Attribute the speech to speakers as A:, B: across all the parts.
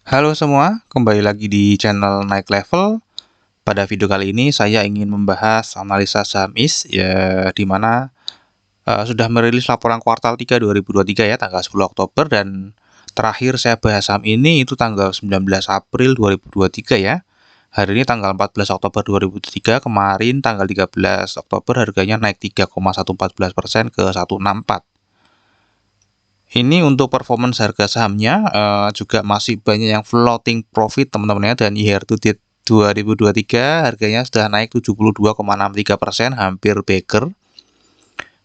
A: Halo semua, kembali lagi di channel Naik Level. Pada video kali ini saya ingin membahas analisa saham IS ya, di mana sudah merilis laporan kuartal 3 2023 ya, tanggal 10 Oktober, dan terakhir saya bahas saham ini itu tanggal 19 April 2023 ya. Hari ini tanggal 14 Oktober 2023, kemarin tanggal 13 Oktober harganya naik 3,114% ke 164. Ini untuk performance harga sahamnya juga masih banyak yang floating profit teman-teman ya, dan year to date 2023 harganya sudah naik 72,63%, hampir backer.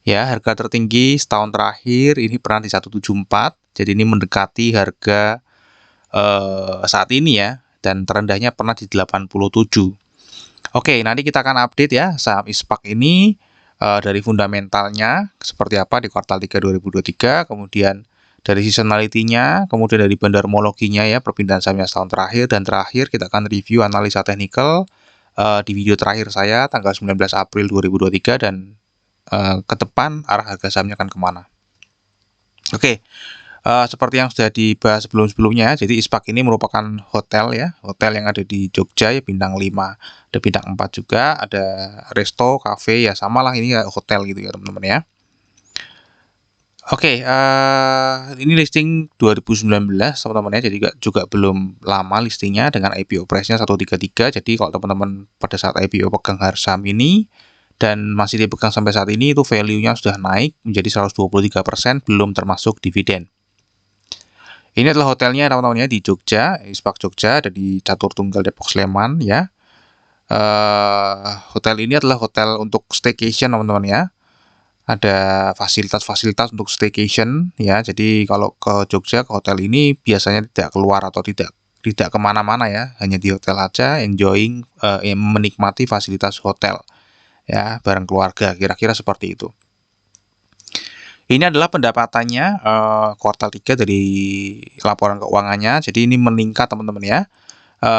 A: Ya, harga tertinggi setahun terakhir ini pernah di 174, jadi ini mendekati harga saat ini ya, dan terendahnya pernah di 87. Oke, nanti kita akan update ya saham ISPAK ini dari fundamentalnya seperti apa di kuartal 3 2023, kemudian dari seasonality-nya, kemudian dari bandarmologinya ya, perpindahan sahamnya setahun terakhir, dan terakhir kita akan review analisa teknikal di video terakhir saya tanggal 19 April 2023, dan ke depan arah harga sahamnya akan kemana. Oke, seperti yang sudah dibahas sebelum-sebelumnya, jadi ISPAK ini merupakan hotel ya, hotel yang ada di Jogja ya, bintang 5, ada bintang 4 juga, ada resto, cafe ya, samalah ini ya hotel gitu ya teman-teman ya. Oke, ini listing 2019 teman-teman ya, jadi juga belum lama listingnya dengan IPO price-nya 133. Jadi kalau teman-teman pada saat IPO pegang saham ini dan masih dipegang sampai saat ini, itu value-nya sudah naik menjadi 123%, belum termasuk dividen. Ini adalah hotelnya teman-teman ya, di Jogja, ISPAK Jogja, ada di Catur Tunggal Depok Sleman ya. Hotel ini adalah hotel untuk staycation teman-teman ya. Ada fasilitas-fasilitas untuk staycation ya. Jadi kalau ke Jogja, ke hotel ini biasanya tidak keluar atau tidak kemana-mana ya, hanya di hotel aja, enjoying menikmati fasilitas hotel ya, bareng keluarga, kira-kira seperti itu. Ini adalah pendapatannya kuartal 3 dari laporan keuangannya. Jadi ini meningkat teman-teman ya.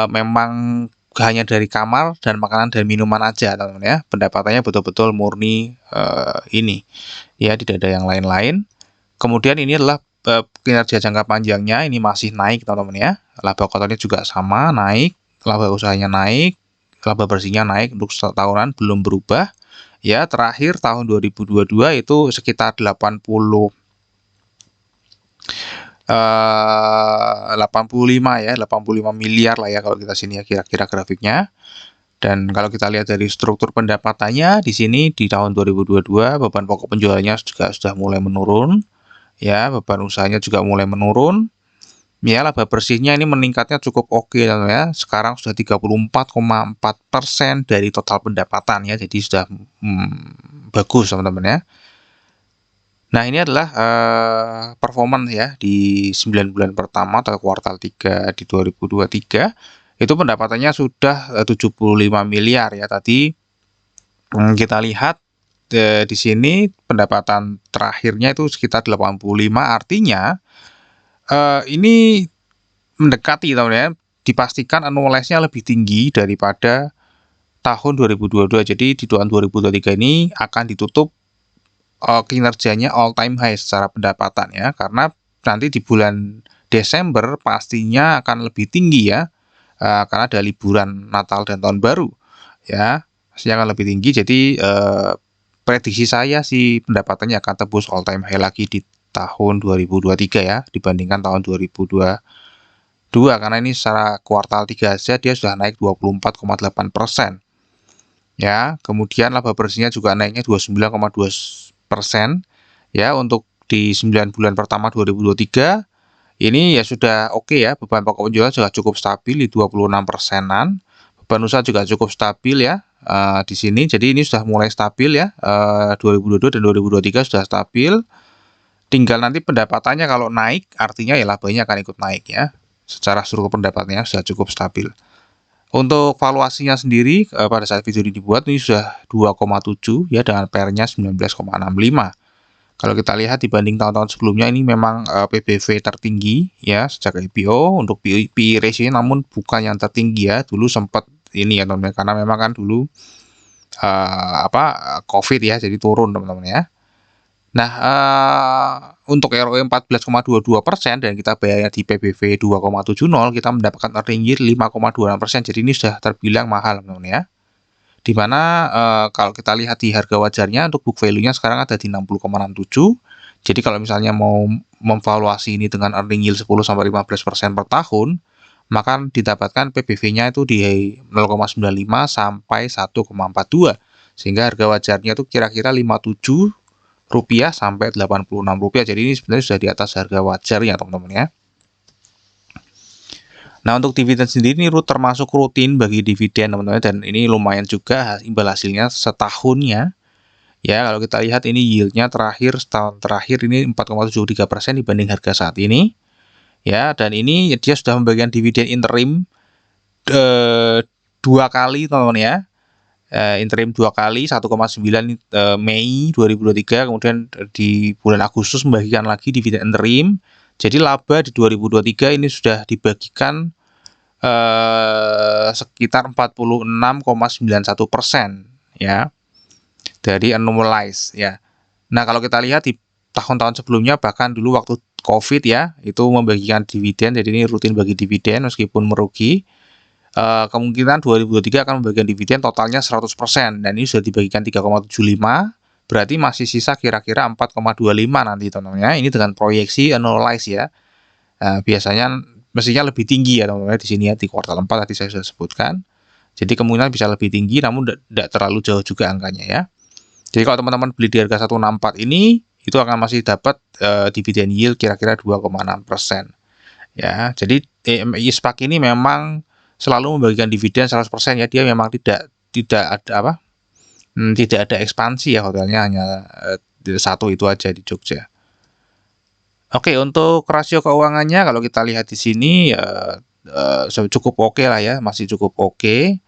A: Memang hanya dari kamar dan makanan dan minuman aja teman-teman ya. Pendapatannya betul-betul murni ini ya, tidak ada yang lain-lain. Kemudian ini adalah kinerja jangka panjangnya, ini masih naik teman-teman ya. Laba kotornya juga sama, naik, laba usahanya naik, laba bersihnya naik, untuk setahunan belum berubah. Ya, terakhir tahun 2022 itu sekitar 85 ya, 85 miliar lah ya kalau kita sini ya, kira-kira grafiknya. Dan kalau kita lihat dari struktur pendapatannya di sini di tahun 2022, beban pokok penjualannya juga sudah mulai menurun. Ya, beban usahanya juga mulai menurun. Ya, laba bersihnya ini meningkatnya cukup oke ya. Sekarang sudah 34,4% dari total pendapatan ya. Jadi sudah bagus teman-teman ya. Nah, ini adalah performance ya di 9 bulan pertama atau kuartal 3 di 2023. Itu pendapatannya sudah 75 miliar ya. Tadi kita lihat di sini pendapatan terakhirnya itu sekitar 85, artinya ini mendekati tahun ya, dipastikan annualized-nya lebih tinggi daripada tahun 2022. Jadi di tahun 2023 ini akan ditutup kinerjanya all time high secara pendapatan ya, karena nanti di bulan Desember pastinya akan lebih tinggi ya, karena ada liburan Natal dan Tahun Baru ya, pastinya akan lebih tinggi. Jadi prediksi saya sih pendapatannya akan tembus all time high lagi di tahun 2023 ya, dibandingkan tahun 2022, karena ini secara kuartal 3 saja dia sudah naik 24,8% ya. Kemudian laba bersihnya juga naiknya 29,2% ya. Untuk di 9 bulan pertama 2023 ini ya sudah oke ya, beban pokok penjualan sudah cukup stabil di 26%-an. Beban usaha juga cukup stabil ya di sini. Jadi ini sudah mulai stabil ya, 2022 dan 2023 sudah stabil. Tinggal nanti pendapatannya kalau naik, artinya ya labanya akan ikut naik ya. Secara struktur pendapatannya sudah cukup stabil. Untuk valuasinya sendiri pada saat video ini dibuat ini sudah 2,7 ya, dengan PER-nya 19,65. Kalau kita lihat dibanding tahun-tahun sebelumnya, ini memang PBV tertinggi ya sejak IPO. Untuk PE ratio namun bukan yang tertinggi ya. Dulu sempat ini ya teman-teman, karena memang kan dulu COVID ya, jadi turun teman-teman ya. Nah, untuk ROE 14,22% dan kita bayarnya di PBV 2,70, kita mendapatkan earning yield 5,26%. Jadi ini sudah terbilang mahal, teman-teman ya. Di mana kalau kita lihat di harga wajarnya untuk book value-nya sekarang ada di 60,67. Jadi kalau misalnya mau memvaluasi ini dengan earning yield 10-15% per tahun, maka didapatkan PBV-nya itu di 0,95 sampai 1,42. Sehingga harga wajarnya itu kira-kira 57 rupiah sampai 86 rupiah. Jadi ini sebenarnya sudah di atas harga wajarnya, teman-teman ya. Nah, untuk dividen sendiri ini termasuk rutin bagi dividen, teman-teman, dan ini lumayan juga imbal hasilnya setahunnya. Ya, kalau kita lihat ini yieldnya terakhir setahun terakhir ini 4,73% dibanding harga saat ini. Ya, dan ini dia sudah membagikan dividen interim 2 kali, teman-teman ya. Interim 2 kali, 1,9 Mei 2023, kemudian di bulan Agustus membagikan lagi dividen interim. Jadi laba di 2023 ini sudah dibagikan sekitar 46,91% ya dari annualized ya. Nah, kalau kita lihat di tahun-tahun sebelumnya, bahkan dulu waktu COVID ya, itu membagikan dividen, jadi ini rutin bagi dividen meskipun merugi. Kemungkinan 2023 akan membagikan dividen totalnya 100%, dan ini sudah dibagikan 3,75, berarti masih sisa kira-kira 4,25 nanti, teman-teman ya. Ini dengan proyeksi annualized ya. Biasanya mestinya lebih tinggi ya, teman-teman, di sini ya, di kuartal 4 tadi saya sudah sebutkan. Jadi kemungkinan bisa lebih tinggi, namun tidak terlalu jauh juga angkanya ya. Jadi kalau teman-teman beli di harga 164 ini, itu akan masih dapat dividen yield kira-kira 2,6%. Ya, jadi TMI SPAC ini memang selalu membagikan dividen 100% ya. Dia memang tidak ada apa? Tidak ada ekspansi ya, hotelnya hanya satu itu aja di Jogja. Oke, untuk rasio keuangannya kalau kita lihat di sini cukup oke lah ya, masih cukup oke.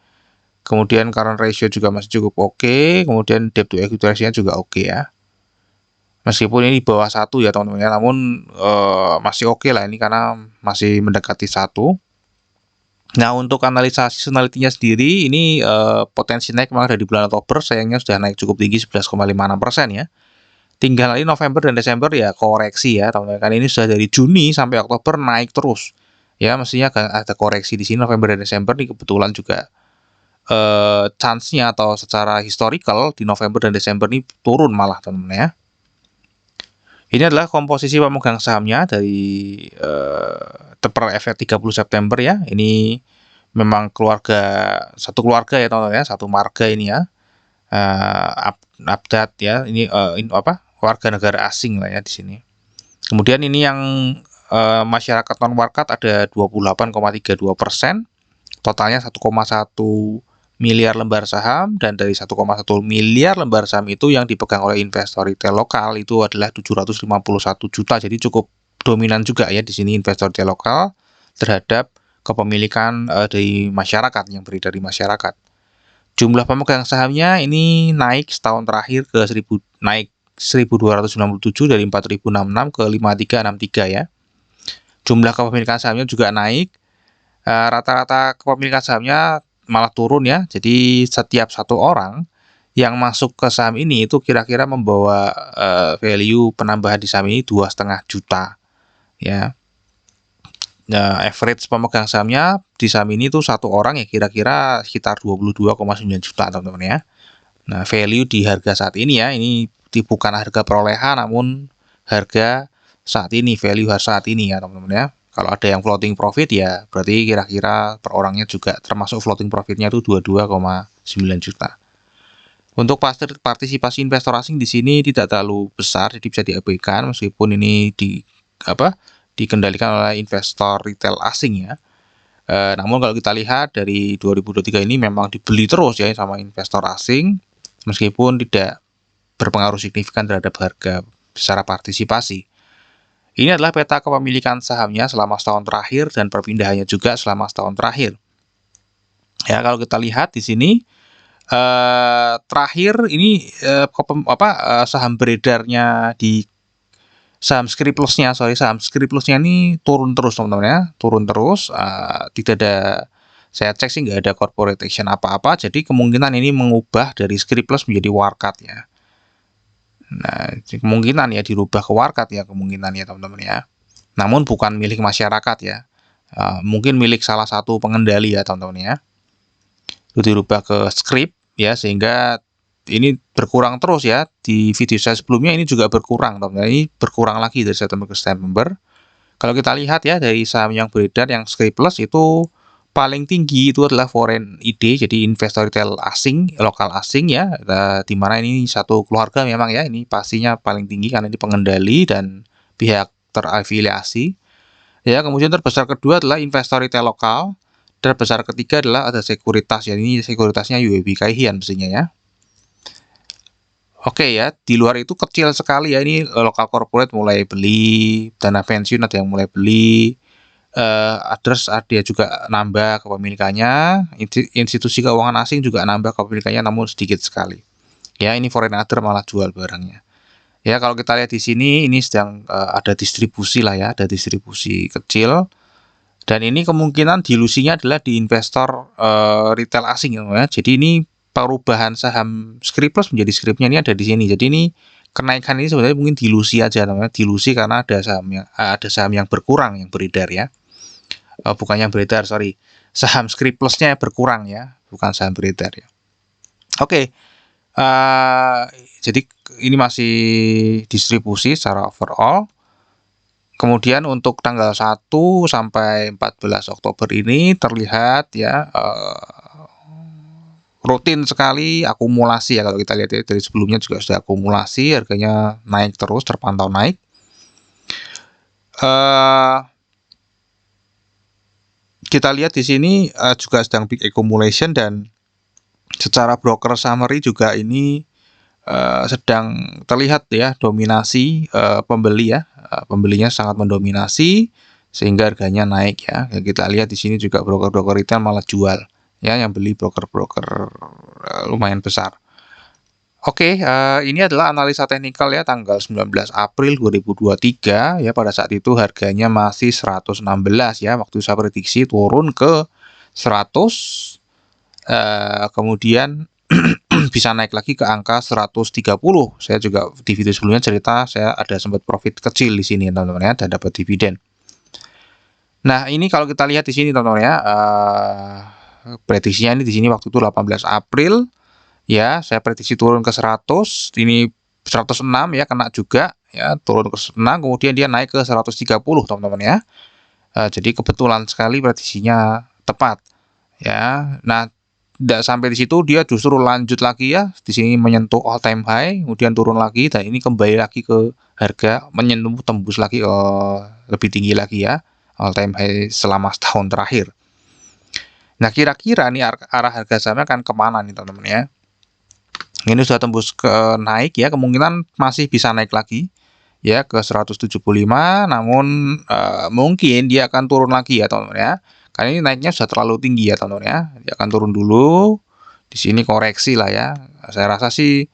A: Kemudian current ratio juga masih cukup oke, kemudian debt to equity ratio-nya juga oke ya. Meskipun ini di bawah 1 ya, teman-teman ya, namun masih oke lah ini karena masih mendekati 1. Nah, untuk analisa seasonality-nya sendiri ini potensi naik memang dari bulan Oktober, sayangnya sudah naik cukup tinggi 11,56% ya. Tinggal nanti November dan Desember ya koreksi ya, teman-teman. Kan ini sudah dari Juni sampai Oktober naik terus. Ya, mestinya ada koreksi di sini November dan Desember nih, kebetulan juga chance-nya atau secara historical di November dan Desember ini turun malah, teman-teman ya. Ini adalah komposisi pemegang sahamnya dari per efek 30 September ya. Ini memang satu keluarga ya, teman-teman ya, satu marga ini ya. Update ya, ini warga negara asing lah ya di sini. Kemudian ini yang masyarakat non warkat ada 28,32%, totalnya 1,1 miliar lembar saham, dan dari 1,1 miliar lembar saham itu yang dipegang oleh investor retail lokal itu adalah 751 juta. Jadi cukup dominan juga ya di sini investor retail lokal terhadap kepemilikan dari masyarakat yang beredar di masyarakat. Jumlah pemegang sahamnya ini naik setahun terakhir ke 1.297 dari 4.066 ke 5.363 ya. Jumlah kepemilikan sahamnya juga naik. Rata-rata kepemilikan sahamnya malah turun ya. Jadi setiap satu orang yang masuk ke saham ini itu kira-kira membawa value penambahan di saham ini 2,5 juta ya. Nah, average pemegang sahamnya di saham ini tuh satu orang ya kira-kira sekitar 22,9 juta, teman-teman ya. Nah, value di harga saat ini ya, ini bukan harga perolehan namun harga saat ini, value saat ini ya, teman-teman ya. Kalau ada yang floating profit ya berarti kira-kira per orangnya juga termasuk floating profitnya itu 22,9 juta. Untuk partisipasi investor asing di sini tidak terlalu besar, jadi bisa diabaikan meskipun ini dikendalikan oleh investor retail asing ya. Namun kalau kita lihat dari 2023 ini memang dibeli terus ya sama investor asing, meskipun tidak berpengaruh signifikan terhadap harga secara partisipasi. Ini adalah peta kepemilikan sahamnya selama setahun terakhir dan perpindahannya juga selama setahun terakhir. Ya, kalau kita lihat di sini terakhir ini saham beredarnya di saham Skriplusnya ini turun terus, teman-teman ya, turun terus. Tidak ada, saya cek sih nggak ada corporate action apa-apa, jadi kemungkinan ini mengubah dari Skriplus menjadi Warkat ya. Nah, kemungkinan ya dirubah ke warkat ya kemungkinan ya teman-teman ya. Namun bukan milik masyarakat ya. Mungkin milik salah satu pengendali ya teman-teman ya. Itu dirubah ke script ya sehingga ini berkurang terus ya. Di video saya sebelumnya ini juga berkurang teman-teman. Ini berkurang lagi dari September ke September. Kalau kita lihat ya dari saham yang beredar yang scriptless itu paling tinggi itu adalah foreign ID, jadi investor retail asing, lokal asing ya, di mana ini satu keluarga memang ya, ini pastinya paling tinggi karena ini pengendali dan pihak terafiliasi. Ya, kemudian terbesar kedua adalah investor retail lokal, terbesar ketiga adalah ada sekuritas, ya ini sekuritasnya UOB Kay Hian mestinya ya. Oke ya, di luar itu kecil sekali ya, ini lokal corporate mulai beli, dana pensiun ada yang mulai beli, terus ada juga nambah kepemilikannya, institusi keuangan asing juga nambah kepemilikannya namun sedikit sekali. Ya, ini foreign other malah jual barangnya. Ya, kalau kita lihat di sini ini sedang ada distribusi lah ya, ada distribusi kecil. Dan ini kemungkinan dilusinya adalah di investor retail asing ya. Jadi ini perubahan saham scriptless menjadi scriptnya ini ada di sini. Jadi ini kenaikan ini sebenarnya mungkin dilusi aja namanya, dilusi karena ada saham yang berkurang yang beredar ya. Bukan yang beredar, sorry. Saham scriptless-nya berkurang ya, bukan saham beredar ya. Oke. Jadi ini masih distribusi secara overall. Kemudian untuk tanggal 1 sampai 14 Oktober ini terlihat ya rutin sekali akumulasi ya, kalau kita lihat ya dari sebelumnya juga sudah akumulasi, harganya naik terus, terpantau naik. Kita lihat di sini juga sedang big accumulation dan secara broker summary juga ini sedang terlihat ya dominasi pembeli ya, pembelinya sangat mendominasi sehingga harganya naik ya. Kita lihat di sini juga broker-broker retail malah jual ya, yang beli broker-broker lumayan besar. Oke, ini adalah analisa teknikal ya tanggal 19 April 2023 ya, pada saat itu harganya masih 116 ya, waktu saya prediksi turun ke 100, kemudian bisa naik lagi ke angka 130. Saya juga di video sebelumnya cerita saya ada sempat profit kecil di sini teman-teman ya, dan dapat dividen. Nah, ini kalau kita lihat di sini teman-teman ya, prediksinya ini di sini waktu itu 18 April ya, saya prediksi turun ke 100, ini 106 ya, kena juga ya, turun ke 6, kemudian dia naik ke 130 teman-teman ya. Jadi kebetulan sekali prediksinya tepat ya. Nah, tidak sampai di situ, dia justru lanjut lagi ya, di sini menyentuh all time high, kemudian turun lagi dan ini kembali lagi ke harga menyentuh tembus lagi lebih tinggi lagi ya, all time high selama setahun terakhir. Nah, kira-kira nih arah harga sahamnya akan kemana nih teman-teman ya? Ini sudah tembus ke naik ya, kemungkinan masih bisa naik lagi ya ke 175, namun mungkin dia akan turun lagi ya teman-teman ya. Karena ini naiknya sudah terlalu tinggi ya teman-teman ya. Dia akan turun dulu. Di sini koreksi lah ya. Saya rasa sih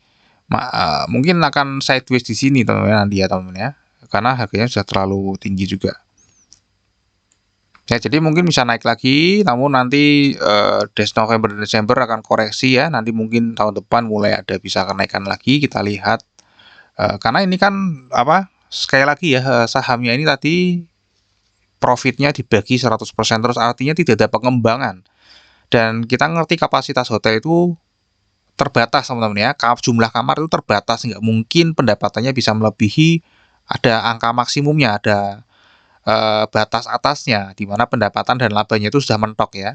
A: mungkin akan sideways di sini teman-teman nanti ya teman-teman ya. Karena harganya sudah terlalu tinggi juga. Ya, jadi mungkin bisa naik lagi, namun nanti November Desember akan koreksi ya. Nanti mungkin tahun depan mulai ada bisa kenaikan lagi, kita lihat. Karena ini kan sekali lagi ya, sahamnya ini tadi profitnya dibagi 100% terus, artinya tidak ada pengembangan. Dan kita ngerti kapasitas hotel itu terbatas teman-teman ya, jumlah kamar itu terbatas, nggak mungkin pendapatannya bisa melebihi ada angka maksimumnya, ada batas atasnya, di mana pendapatan dan labanya itu sudah mentok ya.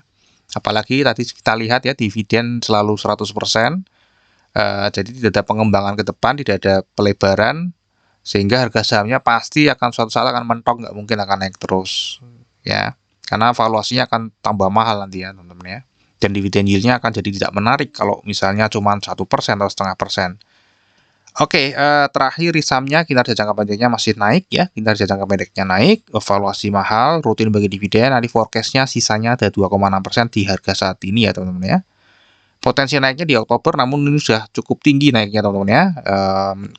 A: Apalagi tadi kita lihat ya, dividen selalu 100%, jadi tidak ada pengembangan ke depan, tidak ada pelebaran, sehingga harga sahamnya pasti akan suatu saat akan mentok, nggak mungkin akan naik terus ya, karena valuasinya akan tambah mahal nanti ya teman-teman ya, dan dividen yieldnya akan jadi tidak menarik kalau misalnya cuma 1% atau 0,5%. Oke, terakhir sahamnya kinerja jangka panjangnya masih naik ya, kinerja jangka pendeknya naik, valuasi mahal, rutin bagi dividen, nanti forecastnya sisanya ada 2,6% di harga saat ini ya teman-teman ya. Potensi naiknya di Oktober, namun ini sudah cukup tinggi naiknya teman-teman ya.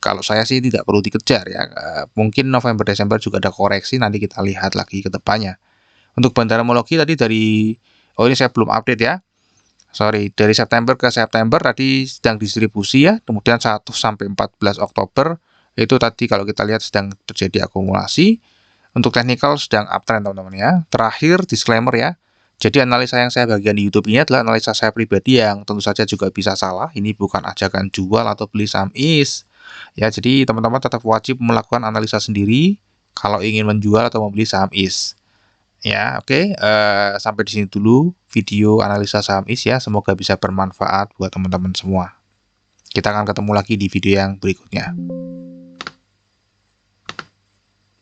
A: Kalau saya sih tidak perlu dikejar ya. Mungkin November Desember juga ada koreksi, nanti kita lihat lagi ke depannya. Untuk Bandarmologi tadi dari ini saya belum update ya. sorry, dari September ke September tadi sedang distribusi ya, kemudian 1 sampai 14 Oktober itu tadi kalau kita lihat sedang terjadi akumulasi. Untuk technical sedang uptrend teman-teman ya. Terakhir disclaimer ya. Jadi analisa yang saya bagikan di YouTube ini adalah analisa saya pribadi yang tentu saja juga bisa salah. Ini bukan ajakan jual atau beli saham IS. Ya, jadi teman-teman tetap wajib melakukan analisa sendiri kalau ingin menjual atau membeli saham IS. Ya, oke. Sampai di sini dulu video analisa saham IS ya. Semoga bisa bermanfaat buat teman-teman semua. Kita akan ketemu lagi di video yang berikutnya.